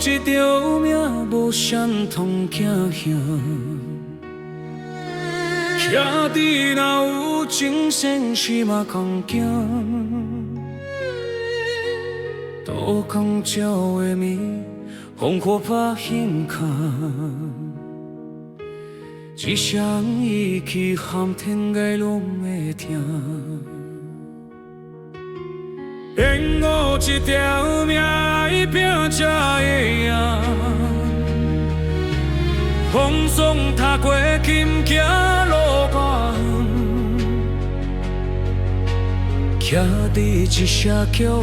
一条命，无相同行向。兄弟若有情深，是嘛共行。渡江鸟的鸣，烽火把胸扛。一双意气，喊天涯拢会听。愿我一条命，爱拼才会赢。风霜踏过金行路半远，徛伫一声叫，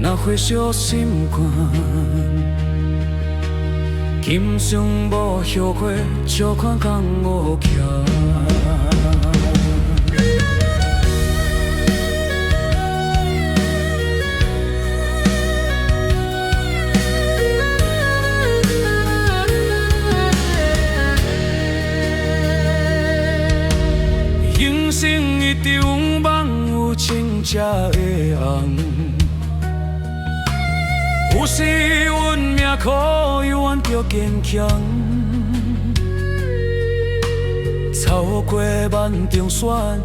若火烧心肝。今生无后悔，就看江湖桥。人生一场梦，有情才会红。有时运命苦，犹原着坚强。走过万重山，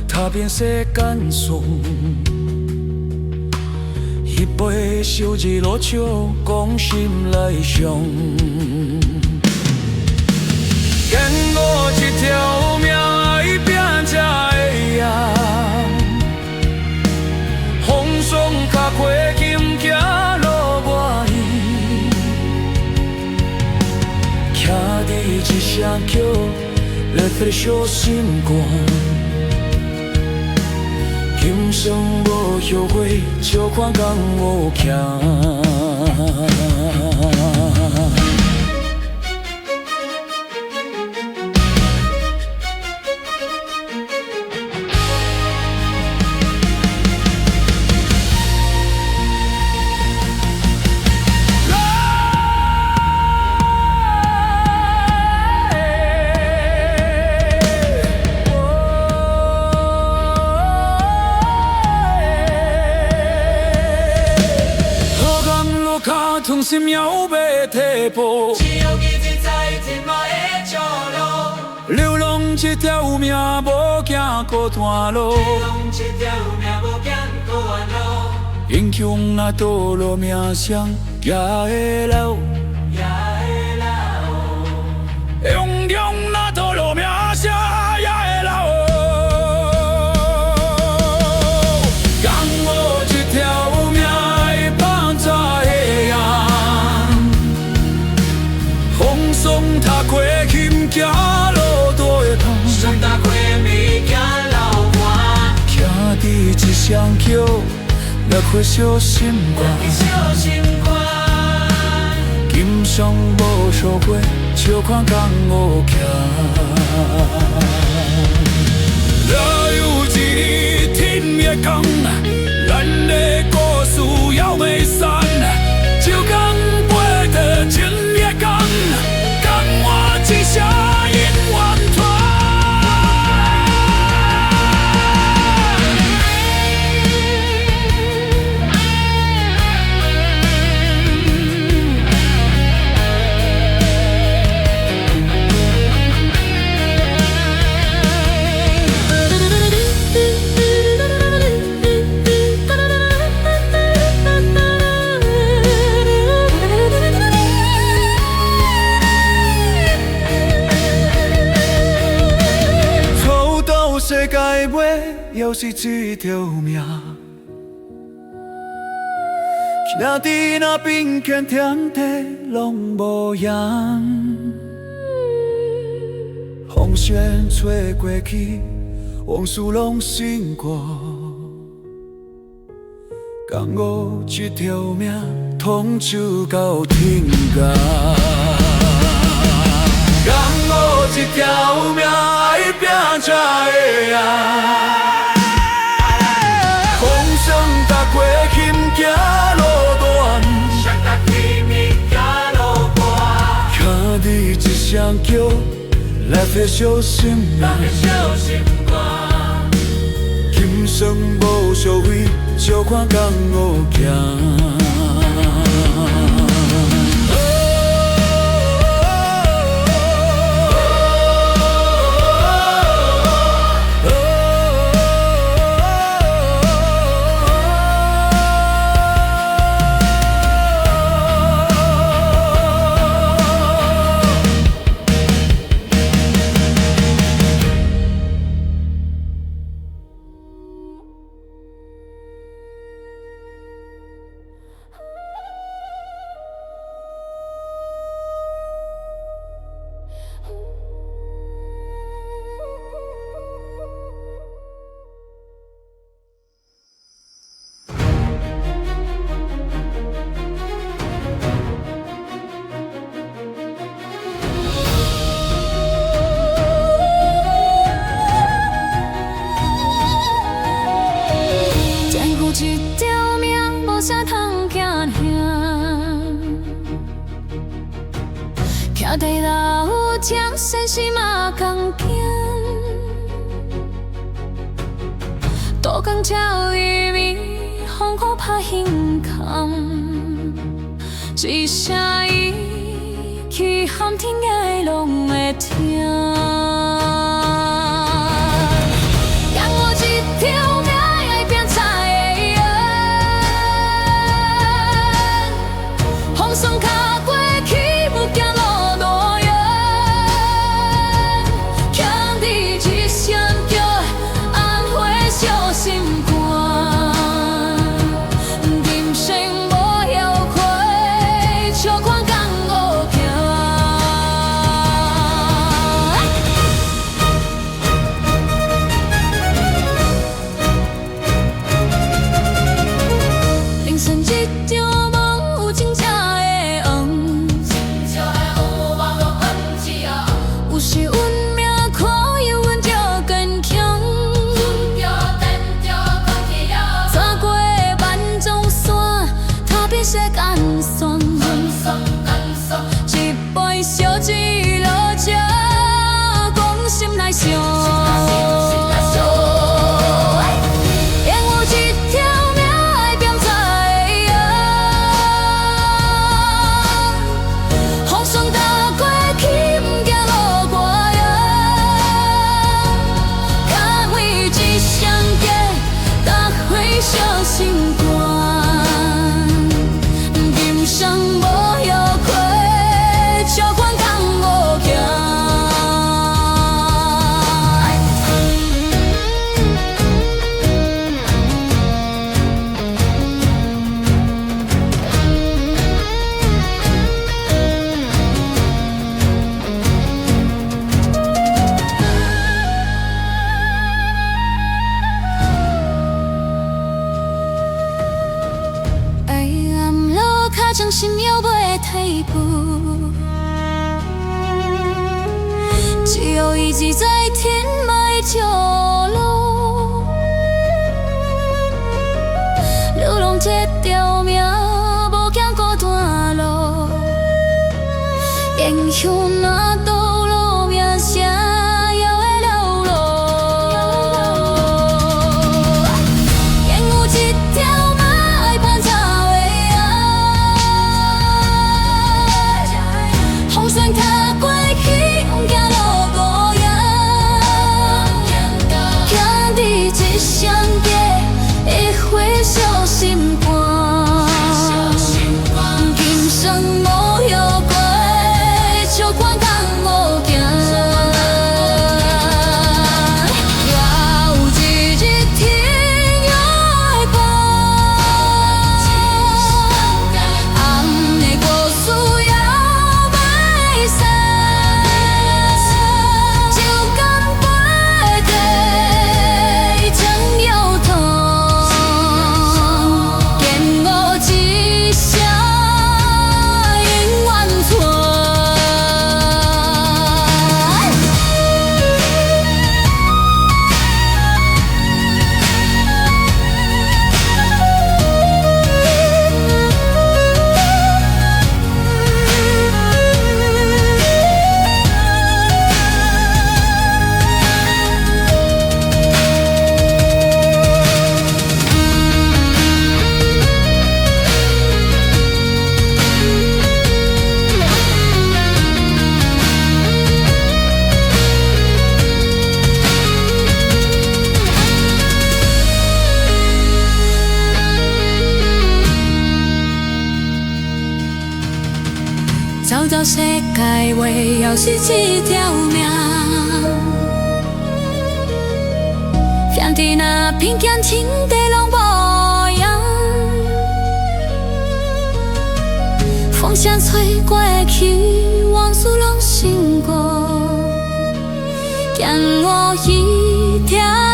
踏遍世间霜。一杯烧日落酒，讲心内伤。愿我一条命，爱拼才会赢。风霜踏过金行路外远，徛伫一声叫，来火烧心肝。今生无后悔，就看江湖行。痛心要被踢破，只有记住在天马的道路。流浪一条命，无行孤单路。流浪一条命，无行孤单路。英雄若堕落命伤，也会老。也会老。英雄若堕落命伤，也会老。江湖一条命，会放在。风踏过金行路大趟，风踏过物件老远，徛伫一声叫，热火烧心肝。今生无后悔，就看江湖行。若有一日天灭光，咱的故事要未散，就讲背着前灭光。一声因缘团，世界尾又是一条命，行伫那边见天地拢无样。风雪吹过去，往事拢醒过。江湖一条命，通守到天涯。江湖一条命，爱拼才会赢。风霜踏过金行路短，谁踏起物件路宽？徛伫一声叫，来火烧心肝。今生无后悔，就看江湖行。那地老将身是嘛共惊，多工照伊面，风雨拍胸空，一声伊去喊天的拢会听。让我一条命爱拼才会赢，风霜脚过去不惊路路远，强你一声叫，安慰小心肝。人生无后悔，笑看江湖行。凌晨一场梦，有真正的红，有时运命可以阮着坚强，走过万重山，踏遍世间酸，一杯烧酒落这，讲心内伤。愿有一条命爱拼才会赢，风霜踏过去，不惊路外远。脚尾一声叫，踏回小心肝。人生无后悔，笑看江湖行。黑暗路脚将心摇袂退步，只有一直在天埋着路。流浪这条命，无惊孤单路，英雄若倒落命谁也会流落。愿有一条命爱攀才会赢，风霜踏过去，不惊路无影。兄弟一声叫，会回小心肝。人生无后悔，笑看江湖行。有一日天涯的梦，暗的故事也袂散，酒干杯底，将摇头，见我一声永远存。走到世界唯有是一条命，兄弟若偏见天地拢无样，风声吹过去，往事拢成过，见我一条。